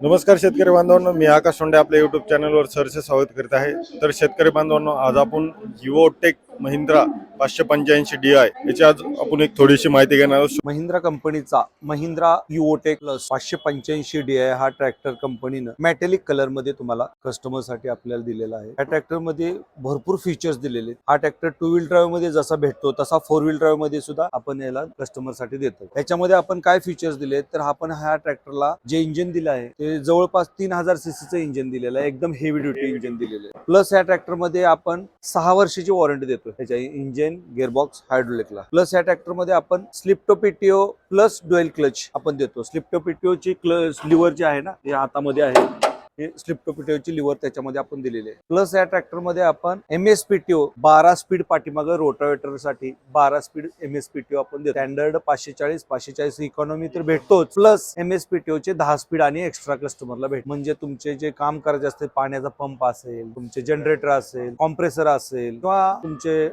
नमस्कार शेतकरी बांधवांनो, मी आकाश सोंडे आपल्या युट्यूब चॅनलवर सरसे स्वागत करीत आहे। तर शेतकरी बांधवांनो, आज आपण युओटेक महिंद्रा 585 DI याची आज आपण एक थोडीशी माहिती घेणार आहोत। महिंद्रा कंपनीचा महिंद्रा युओटेक प्लस 585 DI हा ट्रॅक्टर कंपनीनं मेटॅलिक कलर मध्ये तुम्हाला कस्टमर साठी आपल्याला दिलेला आहे। या ट्रॅक्टर मध्ये भरपूर फीचर्स दिलेले। हा ट्रॅक्टर 2 व्हील ड्राईव्ह मध्ये जसा भेटतो तसा 4 व्हील ड्राईव्ह मध्ये सुद्धा आपण याला कस्टमर साठी देतो। याच्यामध्ये आपण काय फीचर्स दिले तर आपण ह्या ट्रॅक्टरला जे इंजिन दिलं आहे ते जवळपास 3000 सीसीचं इंजिन दिलेलं आहे। एकदम हेवी ड्युटी इंजिन दिलेलं आहे। प्लस या ट्रॅक्टर मध्ये आपण 6 वर्षाची वॉरंटी देतो त्याच्या इंजिन, गिअरबॉक्स, हायड्रोलिकला। प्लस या ट्रॅक्टर मध्ये आपण slip to PTO plus dual clutch आपण देतो। स्लिप टू पीटीओ ची क्लच लिव्हर जे आहे ना ते हातामध्ये आहे, हे स्लिप टू पीटीओ ची लिव्हर त्याच्यामध्ये आपण दिलेले आहे। प्लस या ट्रॅक्टर मध्ये आपण MSPTO 12 स्पीड पाठीमागे रोटावेटर साठी 12 स्पीड MSPTO आपण देतो। स्टँडर्ड 540 इकॉनॉमी तर भेटतोच, प्लस MSPTO चे 10 स्पीड आणि एक्स्ट्रा कस्टमरला भेट। म्हणजे तुमचे जे काम करायचे असते, पाण्याचा पंप असेल, तुमचे जनरेटर असेल, कॉम्प्रेसर असेल किंवा तुमचे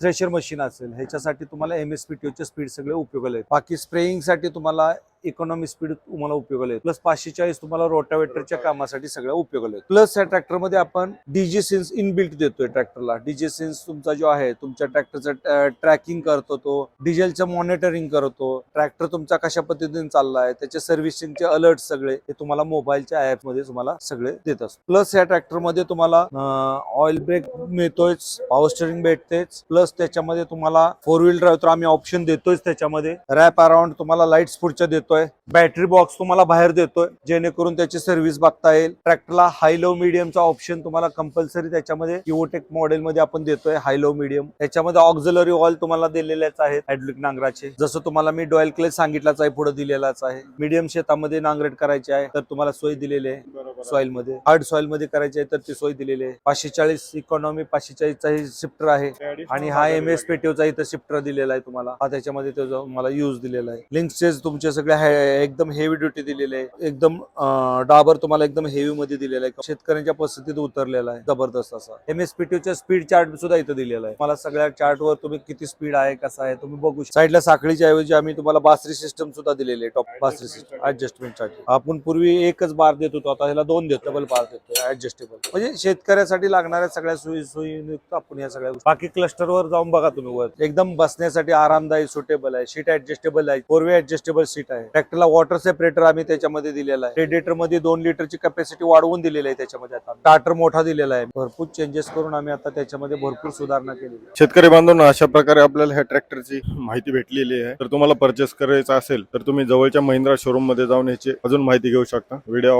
थ्रेशर मशीन असेल, ह्याच्यासाठी तुम्हाला MSPTO चे स्पीड सगळे उपयोगाला आहेत। बाकी स्प्रेइंग साठी तुम्हाला इकॉनॉमी स्पीड तुम्हाला उपयोगाला येईल। प्लस 540 तुम्हाला रोटावेटरच्या कामासाठी सगळं उपयोगाला येईल। प्लस या ट्रॅक्टर मध्ये आपण डीजी सेन्स इनबिल्ट देतोय ट्रॅक्टरला। डीजी सेन्स तुमचा जो आहे तुमच्या ट्रॅक्टरचं ट्रॅकिंग करतो, तो डिझेलचं मॉनिटरिंग करतो, ट्रॅक्टर तुमचा कशा पद्धतीने चाललाय त्याचे सर्व्हिसिंगचे अलर्ट सगळे हे तुम्हाला मोबाईलच्या ऍप मध्ये तुम्हाला सगळे देत असतो। प्लस या ट्रॅक्टर मध्ये तुम्हाला ऑइल ब्रेक मिळतोयच, पॉवर स्टीअरिंग भेटतेच, प्लस त्याच्यामध्ये तुम्हाला 4 व्हील ड्राईव्ह तर आम्ही ऑप्शन देतोयच। त्याच्यामध्ये रॅप अराउंड तुम्हाला लाईट्स पुढच्या देतो, बॅटरी बॉक्स तुम्हाला बाहेर देतोय जेणेकरून त्याची सर्व्हिस बघता येईल। ट्रॅक्टरला हाय लो मीडियमचा ऑप्शन तुम्हाला कंपल्सरी त्याच्यामध्ये युओटेक मॉडेल मध्ये आपण देतोय, हाय लो मीडियम। त्याच्यामध्ये ऑक्झिलरी ऑइल तुम्हाला दिलेलेच आहेत हायड्रोलिक नांगराचे, जसं तुम्हाला मी डॉयल क्लेच सांगितलाच आहे, पुढे दिलेलाच आहे। मीडियम शेतामध्ये नांगरट करायची आहे तर तुम्हाला सोय दिलेली आहे, सॉइल मध्ये हार्ड सॉइल मध्ये करायची आहे तर ती सोय दिलेली आहे। 540 इकॉनॉमी 540 चा शिफ्टर आहे आणि हा MSPTO चा इथं शिफ्टर दिलेला आहे तुम्हाला, हा त्याच्यामध्ये तुम्हाला यूज दिलेला आहे। लिंक्सचे तुमचे सगळे एकदम हेवी ड्युटी दिलेले आहे, एकदम डाबर तुम्हाला एकदम हेवी मध्ये दिलेला आहे, शेतकऱ्यांच्या पद्धतीत उतरलेला आहे जबरदस्त असा। MSPTO चा स्पीड चार्ट सुद्धा इथं दिलेला आहे। मला सगळ्या चार्ट वर तुम्ही किती स्पीड आहे कसं आहे तुम्ही बघू शकता। साईडला साखळीच्या ऐवजी आम्ही तुम्हाला बासरी सिस्टम सुद्धा दिलेली आहे, टॉप बासरी सिस्टम ऍडजस्टमेंट साठी। आपण पूर्वी एकच बार देत होतो, आता ह्याला 2 देतो, डबल बार देतो ऍडजस्टेबल। म्हणजे शेतकऱ्यासाठी लागणाऱ्या सगळ्या सोयीयुक्त आपण या सगळ्या बाकी क्लस्टर वर जाऊन बघा तुम्ही, वर एकदम बसण्यासाठी आरामदायी सुटेबल आहे, सीट ऍडजस्टेबल आहे, 4 वे ऍडजस्टेबल सीट आहे। ट्रॅक्टरला वॉटर सेपरेटर आम्ही त्याच्यामध्ये दिलेला आहे। रेडिएटर मध्ये 2 लिटरची कॅपॅसिटी वाढवून दिलेली आहे त्याच्यामध्ये। आता स्टार्टर मोठा दिलेला आहे, भरपूर चेंजेस करून आम्ही आता त्याच्यामध्ये भरपूर सुधारणा केलेली आहे। शेतकरी बांधवांनो, अशा प्रकारे आपल्याला ह्या ट्रॅक्टरची माहिती भेटलेली आहे। तर तुम्हाला परचेस करायचा असेल तर तुम्ही जवळच्या महिंद्रा शोरूम मध्ये जाऊन याची अजून माहिती घेऊ शकता। व्हिडिओ